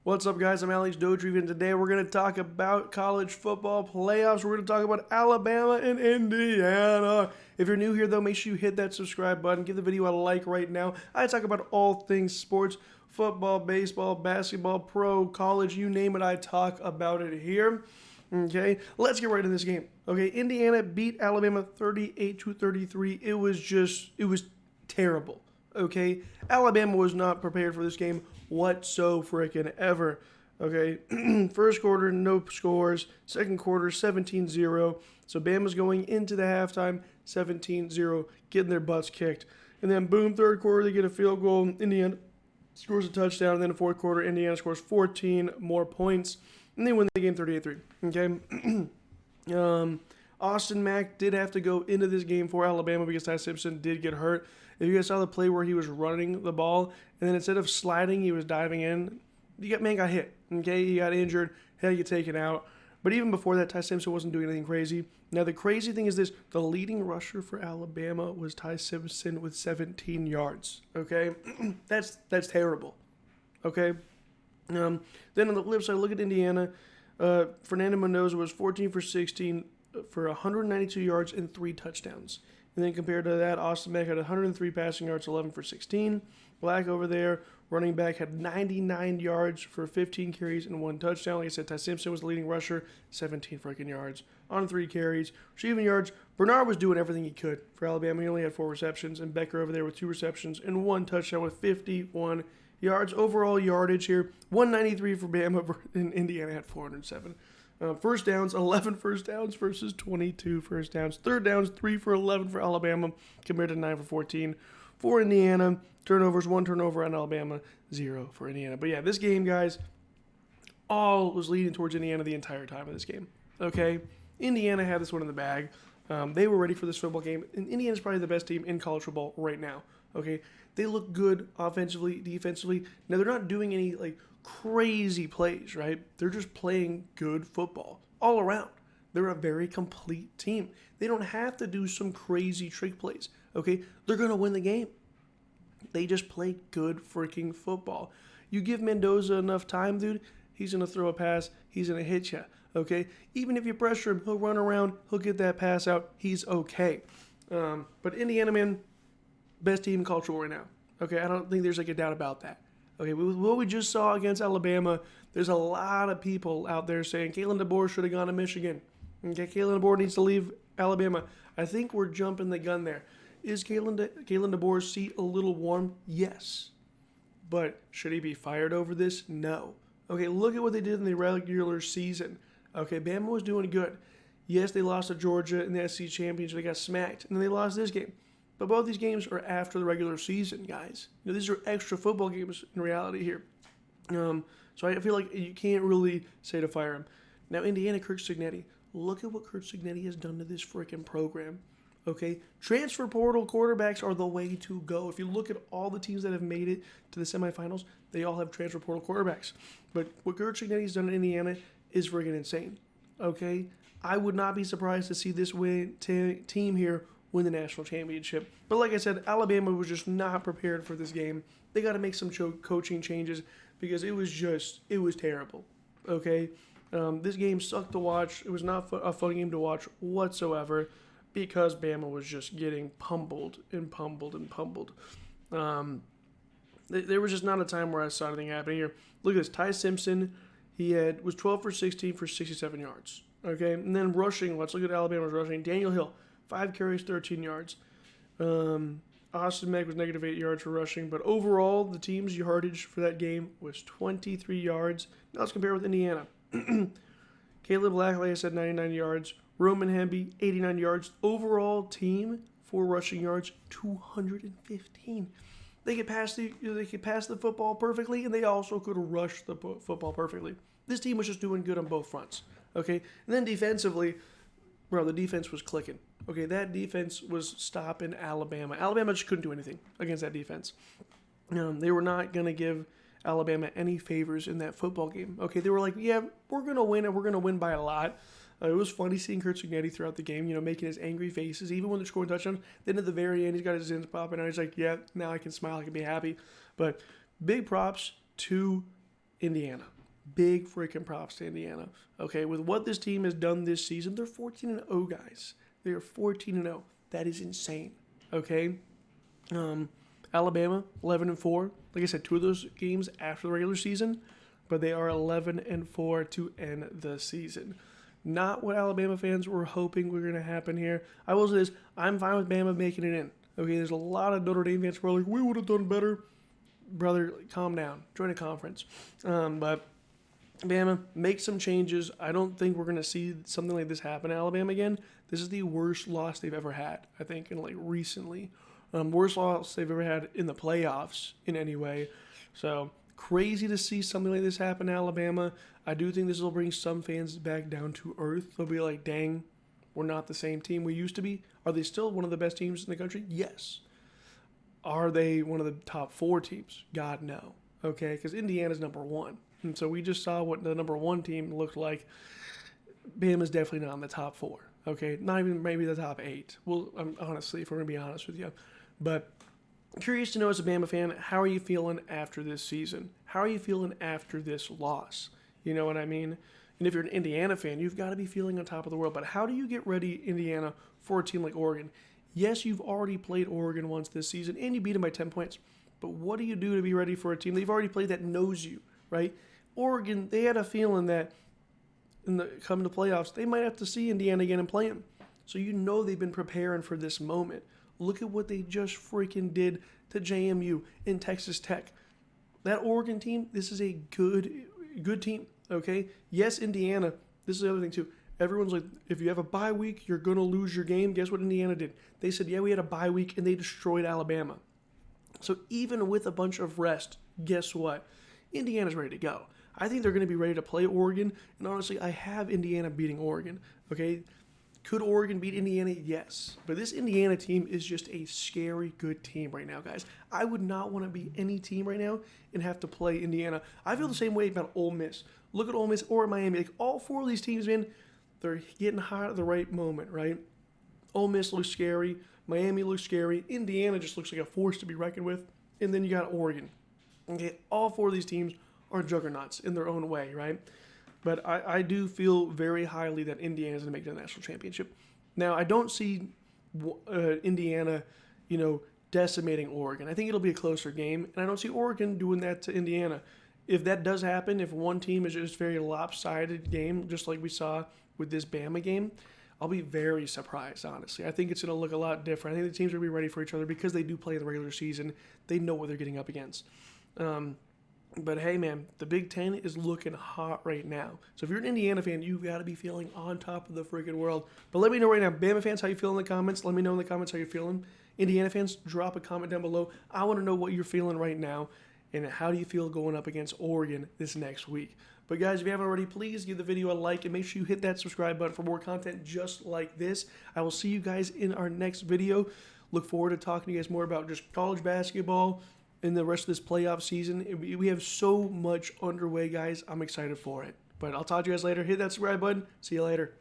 What's up, guys? I'm Alex Dodrieve, and today we're going to talk about college football playoffs. We're going to talk about Alabama and Indiana. If you're new here, though, make sure you hit that subscribe button. Give the video a like right now. I talk about all things sports, football, baseball, basketball, pro, college, you name it, I talk about it here. Okay, let's get right into this game. Okay, Indiana beat Alabama 38-33. It was terrible. Okay, Alabama was not prepared for this game whatsoever. Okay, first quarter, no scores. Second quarter, 17-0. So Bama's going into the halftime, 17-0, getting their butts kicked. And then boom, third quarter, they get a field goal. Indiana scores a touchdown. And then the fourth quarter, Indiana scores 14 more points. And they win the game 38-3. Okay. Austin Mack did have to go into this game for Alabama because Ty Simpson did get hurt. If you guys saw the play where he was running the ball, and then instead of sliding, he was diving in, man got hit. Okay, he got injured, had to get taken out. But even before that, Ty Simpson wasn't doing anything crazy. Now, the crazy thing is this. The leading rusher for Alabama was Ty Simpson with 17 yards. Okay? That's terrible. Okay? Then on the flip side, look at Indiana. Fernando Mendoza was 14 for 16 for 192 yards and 3 touchdowns. And then compared to that, Austin Mack had 103 passing yards, 11 for 16. Black over there, running back, had 99 yards for 15 carries and 1 touchdown. Like I said, Ty Simpson was the leading rusher, 17 freaking yards on 3 carries. Receiving yards, Bernard was doing everything he could for Alabama. He only had 4 receptions, and Becker over there with 2 receptions and 1 touchdown with 51 yards. Overall yardage here, 193 for Bama, and Indiana had 407. First downs, 11 first downs versus 22 first downs. Third downs, 3 for 11 for Alabama compared to 9 for 14 for Indiana. Turnovers, 1 turnover on Alabama, 0 for Indiana. But yeah, this game, guys, all was leading towards Indiana the entire time of this game. Okay? Indiana had this one in the bag. They were ready for this football game. And Indiana's probably the best team in college football right now. Okay? They look good offensively, defensively. Now, they're not doing any, crazy plays, right? They're just playing good football all around. They're a very complete team. They don't have to do some crazy trick plays, okay? They're going to win the game. They just play good freaking football. You give Mendoza enough time, dude, he's going to throw a pass. He's going to hit you, okay? Even if you pressure him, he'll run around. He'll get that pass out. He's okay. But Indiana, man, best team in college football right now, okay? I don't think there's a doubt about that. Okay, with what we just saw against Alabama, there's a lot of people out there saying Kalen DeBoer should have gone to Michigan. Okay, Kalen DeBoer needs to leave Alabama. I think we're jumping the gun there. Is Kalen DeBoer's seat a little warm? Yes. But should he be fired over this? No. Okay, look at what they did in the regular season. Okay, Bama was doing good. Yes, they lost to Georgia in the SEC Championship. They got smacked, and then they lost this game. But both these games are after the regular season, guys. These are extra football games in reality here. So I feel like you can't really say to fire him. Now, Indiana, Kirk Cignetti. Look at what Kirk Cignetti has done to this freaking program. Okay? Transfer portal quarterbacks are the way to go. If you look at all the teams that have made it to the semifinals, they all have transfer portal quarterbacks. But what Kirk Cignetti has done in Indiana is freaking insane. Okay? I would not be surprised to see this team here win the national championship. But like I said, Alabama was just not prepared for this game. They got to make some coaching changes because it was terrible. Okay? This game sucked to watch. It was not a fun game to watch whatsoever because Bama was just getting pummeled and pummeled and pummeled. There was just not a time where I saw anything happening here. Look at this. Ty Simpson, was 12 for 16 for 67 yards. Okay? And then rushing, let's look at Alabama's rushing. Daniel Hill, 5 carries, 13 yards. Austin Mack was -8 yards for rushing. But overall, the team's yardage for that game was 23 yards. Now let's compare with Indiana. Caleb Black, like I said, 99 yards. Roman Hemby, 89 yards. Overall team for rushing yards, 215. They could pass the football perfectly, and they also could rush the football perfectly. This team was just doing good on both fronts. Okay? And then defensively, bro, the defense was clicking. Okay, that defense was stopping Alabama. Alabama just couldn't do anything against that defense. They were not going to give Alabama any favors in that football game. Okay, they were like, yeah, we're going to win, and we're going to win by a lot. It was funny seeing Kirk Cignetti throughout the game, making his angry faces, even when they're scoring touchdowns. Then at the very end, he's got his ends popping out. He's like, yeah, now I can smile, I can be happy. But big props to Indiana. big freaking props to Indiana. Okay, with what this team has done this season, they're 14-0, guys. They are 14-0. That is insane. Okay, Alabama 11-4. Like I said, 2 of those games after the regular season, but they are 11-4 to end the season. Not what Alabama fans were hoping were going to happen here. I will say this: I'm fine with Bama making it in. Okay, there's a lot of Notre Dame fans who are like, we would have done better. Brother, calm down. Join a conference. But Bama, make some changes. I don't think we're going to see something like this happen in Alabama again. This is the worst loss they've ever had, I think, in like recently. Worst loss they've ever had in the playoffs in any way. So crazy to see something like this happen in Alabama. I do think this will bring some fans back down to earth. They'll be like, dang, we're not the same team we used to be. Are they still one of the best teams in the country? Yes. Are they one of the top 4 teams? God, no. Okay, because Indiana's number 1. And so we just saw what the number 1 team looked like. Bama's definitely not in the top 4. Okay, not even maybe the top 8. Well, honestly, if we're going to be honest with you. But curious to know, as a Bama fan, how are you feeling after this season? How are you feeling after this loss? You know what I mean? And if you're an Indiana fan, you've got to be feeling on top of the world. But how do you get ready, Indiana, for a team like Oregon? Yes, you've already played Oregon once this season, and you beat them by 10 points. But what do you do to be ready for a team that you've already played that knows you, right? Oregon, they had a feeling that coming to playoffs, they might have to see Indiana again and play them. So you know they've been preparing for this moment. Look at what they just freaking did to JMU in Texas Tech. That Oregon team, this is a good team, okay? Yes, Indiana, this is the other thing too. Everyone's like, if you have a bye week, you're going to lose your game. Guess what Indiana did? They said, yeah, we had a bye week, and they destroyed Alabama. So even with a bunch of rest, guess what? Indiana's ready to go. I think they're going to be ready to play Oregon, and honestly, I have Indiana beating Oregon, okay? Could Oregon beat Indiana? Yes. But this Indiana team is just a scary good team right now, guys. I would not want to be any team right now and have to play Indiana. I feel the same way about Ole Miss. Look at Ole Miss or Miami. Like, all 4 of these teams, man, they're getting hot at the right moment, right? Ole Miss looks scary. Miami looks scary. Indiana just looks like a force to be reckoned with. And then you got Oregon. Okay, all 4 of these teams are juggernauts in their own way, right? But I do feel very highly that Indiana's going to make the national championship. Now, I don't see Indiana, decimating Oregon. I think it'll be a closer game, and I don't see Oregon doing that to Indiana. If that does happen, if one team is just very lopsided game, just like we saw with this Bama game, I'll be very surprised, honestly. I think it's going to look a lot different. I think the teams are going to be ready for each other because they do play in the regular season. They know what they're getting up against. But hey, man, the Big Ten is looking hot right now. So if you're an Indiana fan, you've got to be feeling on top of the freaking world. But let me know right now, Bama fans, how you feel in the comments. Let me know in the comments how you're feeling. Indiana fans, drop a comment down below. I want to know what you're feeling right now, and how do you feel going up against Oregon this next week. But guys, if you haven't already, please give the video a like and make sure you hit that subscribe button for more content just like this. I will see you guys in our next video. Look forward to talking to you guys more about just college basketball and the rest of this playoff season. We have so much underway, guys. I'm excited for it. But I'll talk to you guys later. Hit that subscribe button. See you later.